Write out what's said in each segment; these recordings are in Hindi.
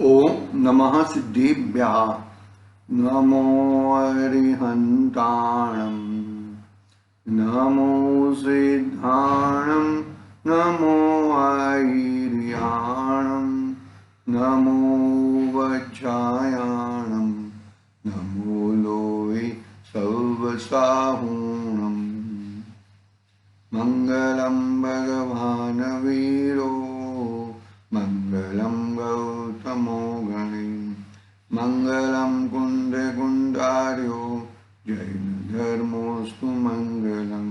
ओम नमः सिद्धिभ्यः नमो अरिहन्ताणं नमो सिद्धाणं नमो ऐर्याणं नमो वज्रायाणं नमो लोहे सर्वसाहूणम् मंगलम भगवान वीरो मंगलम गौतमो गणे मंगलम कुंद कुंडार्यो जैन धर्मोस्तु मंगलम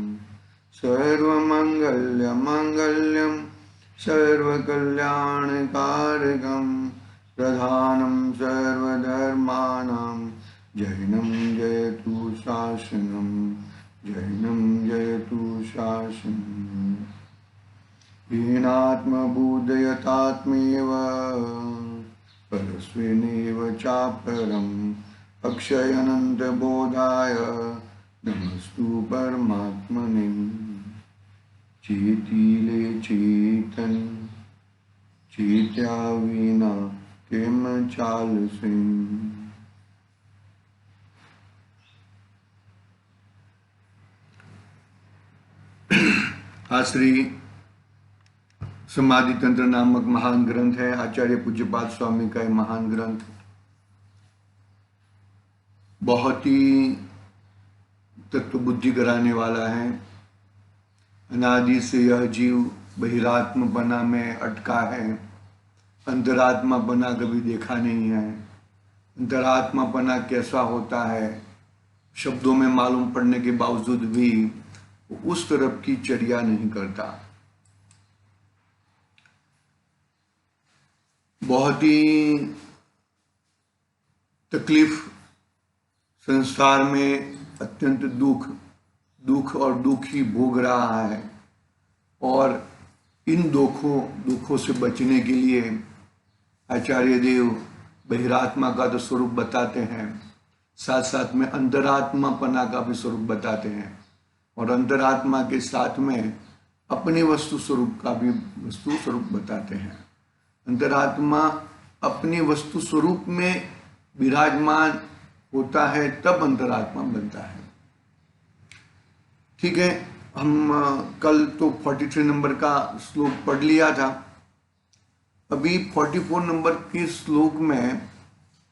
सर्वमंगल्य मंगल्यम सर्वकल्याणकारकम प्रधानम सर्वधर्माणां जैनम जयतु शासनम जैनम जयतु शासनम हीनात्मबुद्धयतात्मेव परस्विनेव चापरम् अक्षयनन्तबोधाय नमस्तु परमात्मने चेतिले चेतन चेत्या विना केम चालसे। श्री समाधि तंत्र नामक महान ग्रंथ है, आचार्य पूज्यपाद स्वामी का महान ग्रंथ। बहुत ही तत्व बुद्धि कराने वाला है। अनादि से यह जीव बहिरात्मपना में अटका है, अंतरात्मापना कभी देखा नहीं है। अंतरात्मापना कैसा होता है शब्दों में मालूम पड़ने के बावजूद भी उस तरफ की चर्या नहीं करता। बहुत ही तकलीफ संसार में, अत्यंत दुख और दुख ही भोग रहा है। और इन दुखों से बचने के लिए आचार्य देव बहिरात्मा का तो स्वरूप बताते हैं, साथ साथ में अंतरात्मापना का भी स्वरूप बताते हैं। और अंतरात्मा के साथ में अपने वस्तु स्वरूप का भी वस्तु स्वरूप बताते हैं। अंतरात्मा अपने वस्तु स्वरूप में विराजमान होता है तब अंतरात्मा बनता है। ठीक है, हम कल तो 43 नंबर का श्लोक पढ़ लिया था। अभी 44 नंबर के श्लोक में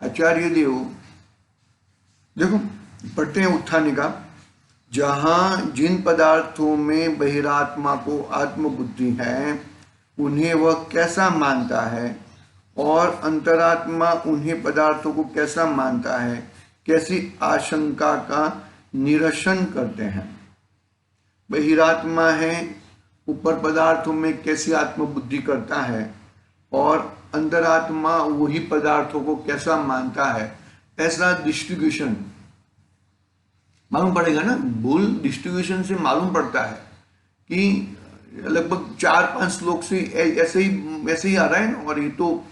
आचार्य देव देखो पढ़ते हैं उत्थानी का, जहां जिन पदार्थों में बहिरात्मा को आत्मबुद्धि है उन्हें वह कैसा मानता है और अंतरात्मा उन्हीं पदार्थों को कैसा मानता है, कैसी आशंका का निरसन करते हैं। बहिरात्मा है, ऊपर पदार्थों में कैसी आत्मबुद्धि करता है और अंतरात्मा वही पदार्थों को कैसा मानता है, ऐसा डिस्ट्रीब्यूशन मालूम पड़ेगा ना। बुल डिस्ट्रीब्यूशन से मालूम पड़ता है कि लगभग 4-5 श्लोक से ऐसे ही आ रहा है ना। और ये तो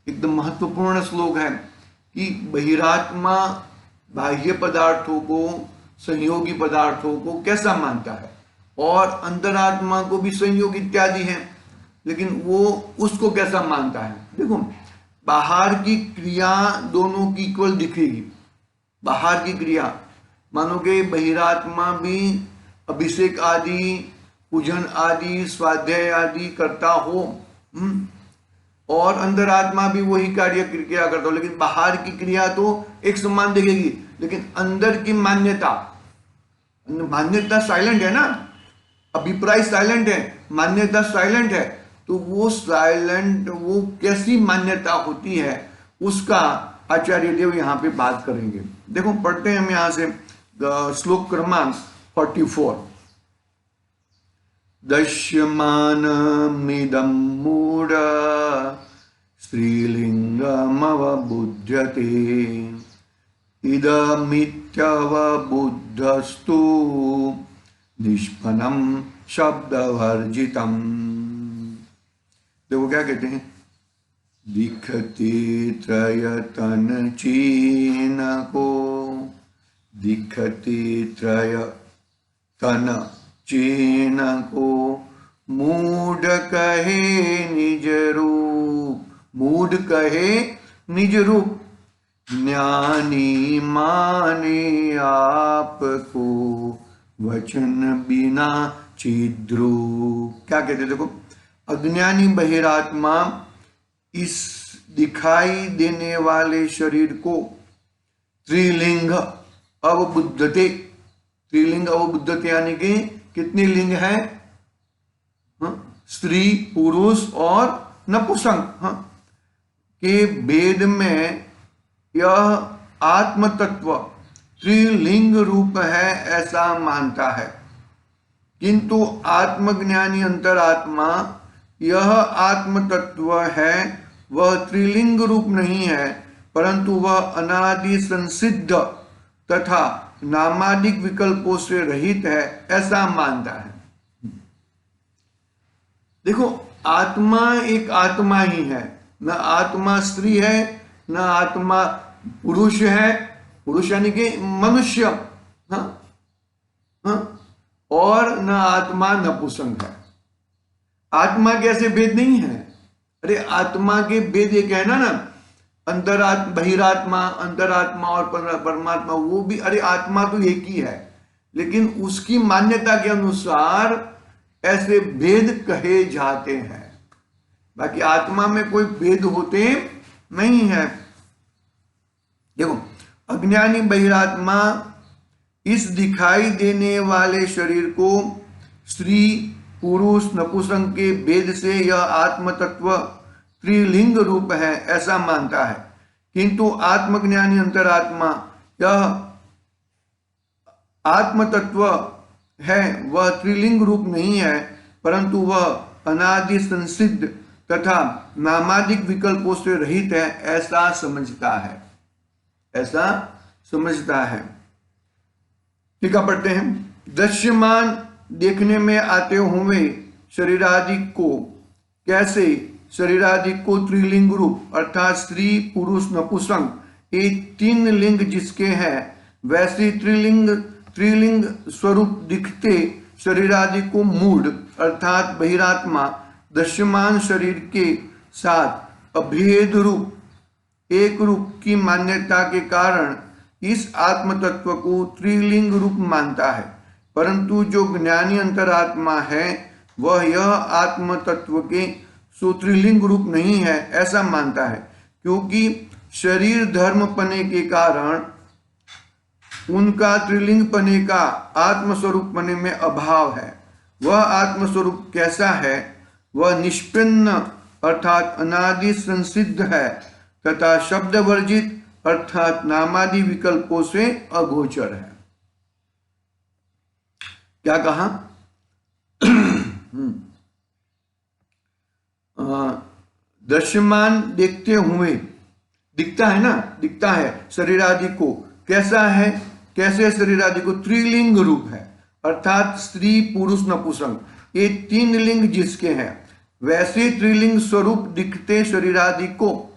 एकदम महत्वपूर्ण श्लोक है कि बहिरात्मा बाह्य पदार्थों को, संयोगी पदार्थों को कैसा मानता है और अंतरात्मा को भी संयोग इत्यादि है, लेकिन वो उसको कैसा मानता है। देखो बाहर की क्रिया दोनों की इक्वल दिखेगी। बाहर की क्रिया मानो कि बहिरात्मा भी अभिषेक आदि, पूजन आदि, स्वाध्याय आदि करता हो और अंतरात्मा भी वही कार्य क्रिया करता हो, लेकिन बाहर की क्रिया तो एक समान दिखेगी, लेकिन अंदर की मान्यता साइलेंट है ना। अभिप्राय साइलेंट है, मान्यता साइलेंट है। तो वो साइलेंट, वो कैसी मान्यता होती है उसका आचार्य देव यहाँ पे बात करेंगे। देखो पढ़ते हैं हम यहाँ से श्लोक क्रमांक 44। दश्यमानमिदं मूढ स्त्रीलिंगमवबुध्यते इदमित्यवबुद्धस्तु निष्फलं शब्दवर्जितम्। देखो क्या कहते हैं, दिखते त्रयतन चीनको, दिखते त्रयतन चीन को मूढ़ कहे निज रूप, मूढ़ कहे निज रूप, ज्ञानी माने आपको वचन बिना छिद्रू। क्या कहते देखो, अज्ञानी बहिरात्मा इस दिखाई देने वाले शरीर को त्रिलिंग अवबुद्धते, त्रिलिंग अवबुद्धते यानी कि कितने लिंग है? स्त्री, पुरुष और नपुंसक के भेद में यह आत्म तत्व त्रिलिंग रूप है ऐसा मानता है। किंतु आत्मज्ञानी अंतरात्मा यह आत्म तत्व है वह त्रिलिंग रूप नहीं है, परंतु वह अनादि संसिद्ध तथा नामादिक विकल्पों से रहित है ऐसा मानता है। देखो, आत्मा एक आत्मा ही है, न आत्मा स्त्री है न आत्मा पुरुष है, पुरुष यानी कि मनुष्य, और न आत्मा नपुंसक है। आत्मा के ऐसे भेद नहीं है। अरे आत्मा के भेद एक है ना, अंतरात्मा, बहिरात्मा, अंतरात्मा और परमात्मा, वो भी, अरे आत्मा तो एक ही है, लेकिन उसकी मान्यता के अनुसार ऐसे भेद कहे जाते हैं। बाकी आत्मा में कोई भेद होते नहीं है। देखो, अज्ञानी बहिरात्मा इस दिखाई देने वाले शरीर को स्त्री, पुरुष, नपुंसक के भेद से यह आत्म तत्व त्रिलिंग रूप है ऐसा मानता है। किंतु आत्मज्ञानी अंतरात्मा यह आत्म तत्व है वह त्रिलिंग रूप नहीं है, परंतु वह अनादि संसिद्ध तथा नामादिक विकल्पों से रहित है ऐसा समझता है, ऐसा समझता है। टीका पढ़ते हैं। दृश्यमान देखने में आते हुए शरीरादि को कैसे, शरीरादि को त्रिलिंग रूप अर्थात स्त्री, पुरुष, नपुंसक ये तीन लिंग जिसके हैं वैसे त्रिलिंग स्वरूप दिखते शरीरादि को मूढ़ अर्थात बहिरात्मा दृश्यमान शरीर के साथ अभेद रूप एक रूप की मान्यता के कारण इस आत्म तत्व को त्रिलिंग रूप मानता है, परंतु जो ज्ञानी अंतरात्मा है वह यह आत्म तत्व के त्रिलिंग रूप नहीं है ऐसा मानता है, क्योंकि शरीर धर्म पने के कारण उनका त्रिलिंग पने का आत्मस्वरूप पने में अभाव है। वह आत्मस्वरूप कैसा है? वह निष्पन्न अर्थात अनादि संसिद्ध है तथा शब्द वर्जित अर्थात नामादि विकल्पों से अगोचर है। क्या कहा? दृश्यमान देखते हुए, दिखता है ना, दिखता है शरीर आदि को, कैसा है? कैसे शरीर आदि को? त्रिलिंग रूप है अर्थात स्त्री, पुरुष, नपुंसक ये तीन लिंग जिसके हैं वैसे त्रिलिंग स्वरूप दिखते शरीर आदि को,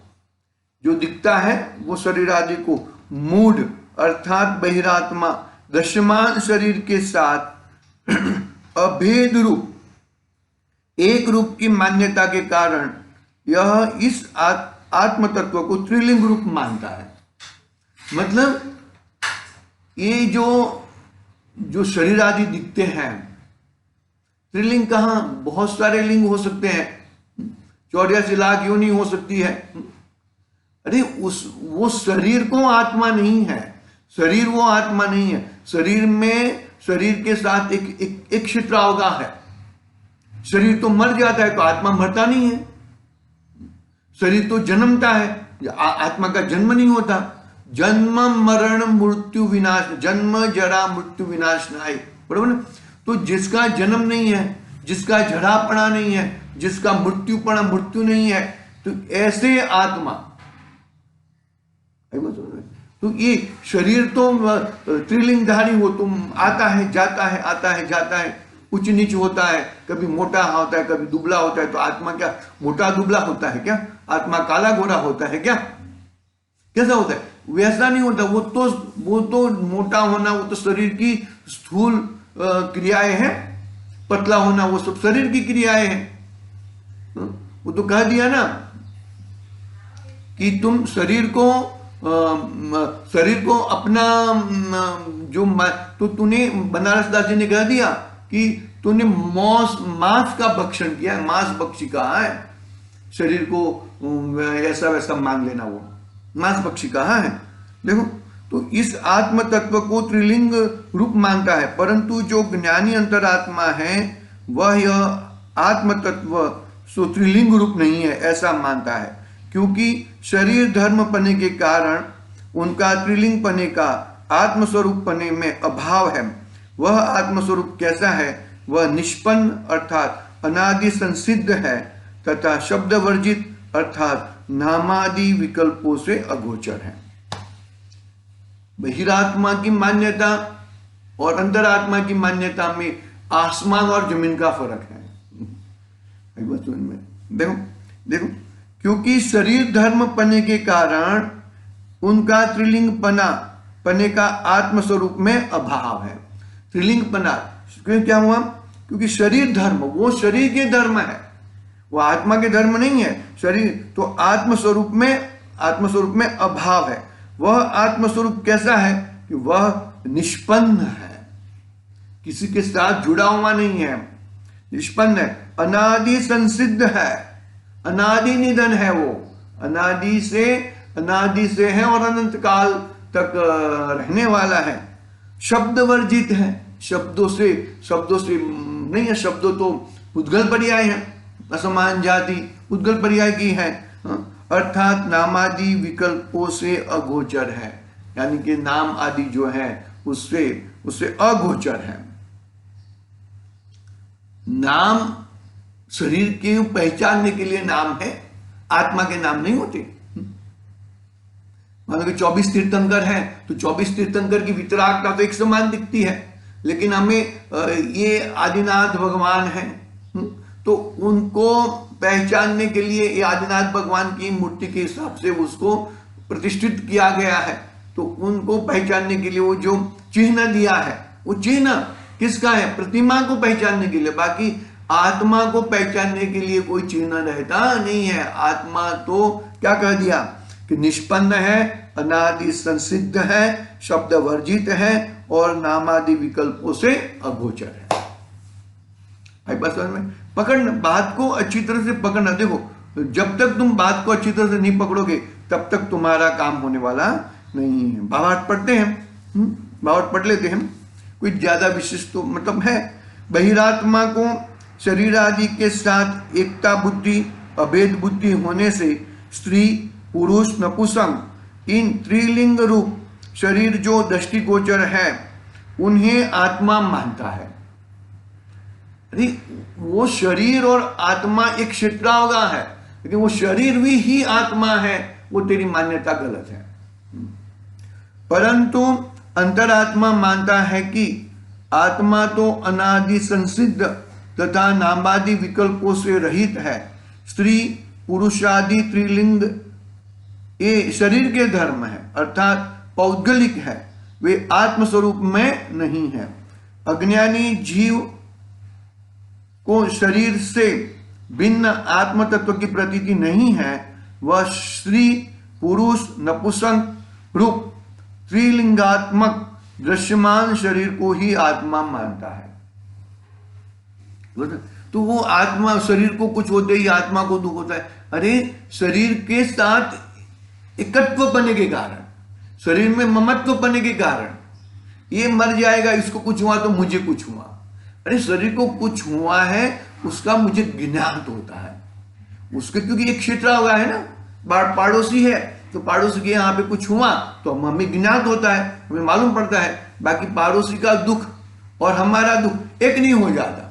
जो दिखता है वो शरीर आदि को मूढ़ अर्थात बहिरात्मा दृश्यमान शरीर के साथ अभेद रूप एक रूप की मान्यता के कारण यह इस आत्म तत्व को त्रिलिंग रूप मानता है। मतलब ये जो शरीर आदि दिखते हैं, त्रिलिंग कहाँ? बहुत सारे लिंग हो सकते हैं, 84 लाख योनि हो सकती है। अरे वो शरीर को आत्मा नहीं है, शरीर वो आत्मा नहीं है। शरीर में, शरीर के साथ एक क्षित्रावगा है। शरीर तो मर जाता है तो आत्मा मरता नहीं है। शरीर तो जन्मता है, आत्मा का जन्म नहीं होता। जन्म मरण मृत्यु विनाश, जन्म जरा मृत्यु विनाश नाय, बरोबर ना? तो जिसका जन्म नहीं है, जिसका जड़ापना नहीं है, जिसका मृत्युपना मृत्यु नहीं है, तो ऐसे आत्मा, तो ये शरीर तो त्रिलिंगधारी हो, तो आता है जाता है, आता है जाता है, उच्च नीच होता है, कभी मोटा होता है, कभी दुबला होता है। तो आत्मा क्या मोटा दुबला होता है क्या? आत्मा काला गोरा होता है क्या? कैसा होता है? वैसा नहीं होता। वो तो मोटा होना वो तो शरीर की स्थूल क्रियाएं हैं, पतला होना वो सब शरीर की क्रियाएं हैं। वो तो कह दिया ना कि तुम शरीर को अपना तो तूने, बनारस दास जी ने कह दिया कि तूने मांस का भक्षण किया है, मांस भक्षी कहा है, शरीर को ऐसा वैसा मान लेना, वो मांस भक्षी कहा है। देखो, तो इस आत्म तत्व को त्रिलिंग रूप मानता है, परंतु जो ज्ञानी अंतरात्मा है वह यह आत्म तत्व सो त्रिलिंग रूप नहीं है ऐसा मानता है, क्योंकि शरीर धर्म पने के कारण उनका त्रिलिंग पने का आत्मस्वरूप पने में अभाव है। वह आत्मस्वरूप कैसा है? वह निष्पन्न अर्थात अनादि संसिद्ध है तथा शब्द वर्जित अर्थात नामादि विकल्पों से अगोचर है। बहिरात्मा की मान्यता और अंतरात्मा की मान्यता में आसमान और जमीन का फर्क है। देखो देखो, क्योंकि शरीर धर्म पने के कारण उनका त्रिलिंग पने का आत्मस्वरूप में अभाव है। त्रिलिंग पना क्या हुआ? क्योंकि शरीर धर्म, वो शरीर के धर्म है, वो आत्मा के धर्म नहीं है। शरीर तो आत्मस्वरूप में अभाव है। वह आत्मस्वरूप कैसा है कि वह निष्पन्न है, किसी के साथ जुड़ा हुआ नहीं है, निष्पन्न है, अनादि संसिद्ध है, अनादि निधन है, वो अनादि से है और अनंत काल तक रहने वाला है। शब्द वर्जित है, शब्दों से नहीं है, शब्दों तो उद्गल पर्याय है, असमान जाति उद्गल पर्याय की है, अर्थात नामादि विकल्पों से अगोचर है, यानी कि नाम आदि जो है उससे अगोचर है। नाम शरीर के पहचानने के लिए नाम है, आत्मा के नाम नहीं होते। मान लो कि 24 तीर्थंकर हैं तो 24 तीर्थंकर की वितरागता तो एक समान दिखती है, लेकिन हमें ये आदिनाथ भगवान हैं तो उनको पहचानने के लिए ये आदिनाथ भगवान की मूर्ति के हिसाब से उसको प्रतिष्ठित किया गया है। तो उनको पहचानने के लिए वो जो चिन्ह दिया है, वो चिन्ह किसका है? प्रतिमा को पहचानने के लिए। बाकी आत्मा को पहचानने के लिए कोई चिन्ह रहता नहीं है। आत्मा तो क्या कह दिया कि निष्पन्न है, अनादि संसिद्ध है, शब्द वर्जित है और नामादि विकल्पों से अगोचर है। भाई बस में पकड़ना, बात को अच्छी तरह से पकड़ना। देखो, जब तक तुम बात को अच्छी तरह से नहीं पकड़ोगे तब तक तुम्हारा काम होने वाला नहीं है। भावार्थ पढ़ते हैं, भावार्थ पढ़ लेते हैं, कोई ज्यादा विशिष्ट तो मतलब है। बहिरात्मा को शरीर आदि के साथ एकता बुद्धि, अभेद बुद्धि होने से स्त्री पुरुष नपुंसक इन त्रिलिंग रूप शरीर जो दृष्टिगोचर है उन्हें आत्मा मानता है। अरे वो शरीर और आत्मा एक क्षेत्रावगा है, लेकिन वो शरीर भी ही आत्मा है, वो तेरी मान्यता गलत है। परंतु अंतरात्मा मानता है कि आत्मा तो अनादि संसिद्ध तथा नामादि विकल्पों से रहित है। स्त्री पुरुषादि त्रिलिंग ये शरीर के धर्म है, अर्थात पौद्गलिक है, वे आत्मस्वरूप में नहीं है। अज्ञानी जीव को शरीर से भिन्न आत्म तत्व की प्रतीति नहीं है। वह स्त्री पुरुष नपुंसक रूप त्रिलिंगात्मक दृश्यमान शरीर को ही आत्मा मानता है। तो वो आत्मा, शरीर को कुछ होते ही आत्मा को दुख होता है। अरे शरीर के साथ एकत्व पने के कारण, शरीर में ममत्व पने के कारण, ये मर जाएगा, इसको कुछ हुआ तो मुझे कुछ हुआ। अरे शरीर को कुछ हुआ है उसका मुझे ज्ञात होता है उसके, क्योंकि एक क्षेत्र हुआ है ना, पड़ोसी है तो पड़ोसी के यहाँ पे कुछ हुआ तो हमें ज्ञात होता है, हमें मालूम पड़ता है। बाकी पड़ोसी का दुख और हमारा दुख एक नहीं हो जाता।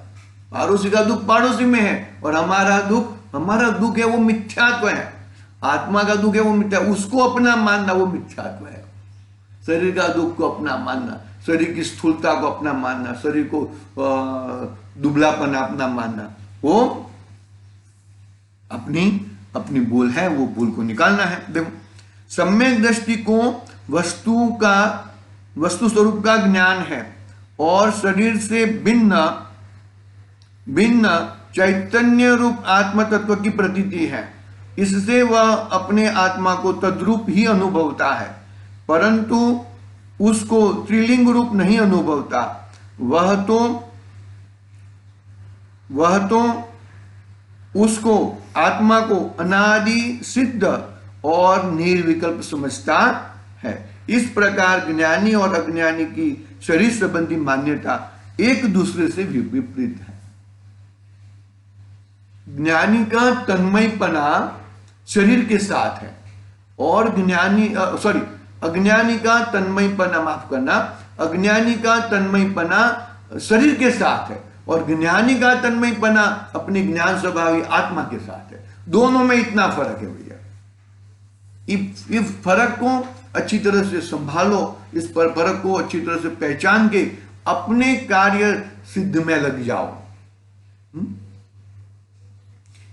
पड़ोसी का दुख पड़ोसी में है और हमारा दुख है वो मिथ्यात्व है। आत्मा का दुख है वो मिथ्या, उसको अपना मानना वो मिथ्यात्व है। शरीर का दुख को अपना मानना, शरीर की स्थूलता को अपना मानना, शरीर को दुबलापना अपना मानना, वो अपनी भूल है, वो भूल को निकालना है। देखो, सम्यक दृष्टि को वस्तु स्वरूप का ज्ञान है और शरीर से भिन्न चैतन्य रूप आत्म तत्व की प्रतीति है। इससे वह अपने आत्मा को तद्रूप ही अनुभवता है, परंतु उसको त्रिलिंग रूप नहीं अनुभवता। वह तो उसको आत्मा को अनादि सिद्ध और निर्विकल्प समझता है। इस प्रकार ज्ञानी और अज्ञानी की शरीर संबंधी मान्यता एक दूसरे से विपरीत है। ज्ञानी का तन्मयपना शरीर के साथ है और अज्ञानी का तन्मयपना, माफ करना, अज्ञानी का तन्मयपना शरीर के साथ है और ज्ञानी का तन्मयपना अपने ज्ञान स्वभावी आत्मा के साथ है। दोनों में इतना फर्क है भैया। इस फर्क को अच्छी तरह से संभालो, इस पर फर्क को अच्छी तरह से पहचान के अपने कार्य सिद्ध में लग जाओ।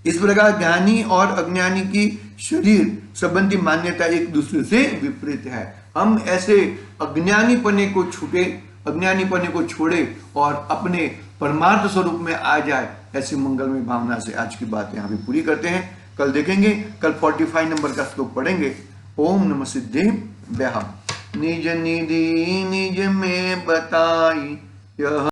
इस प्रकार ज्ञानी और अज्ञानी की शरीर संबंधी मान्यता एक दूसरे से विपरीत है। हम ऐसे अज्ञानीपने को छोड़े और अपने परमार्थ स्वरूप में आ जाए, ऐसी मंगलमय भावना से आज की बात यहाँ पे पूरी करते हैं। कल देखेंगे, कल 45 नंबर का श्लोक पढ़ेंगे। ओम नमः सिद्धेभ्यः। निज निधि निज में बताई यह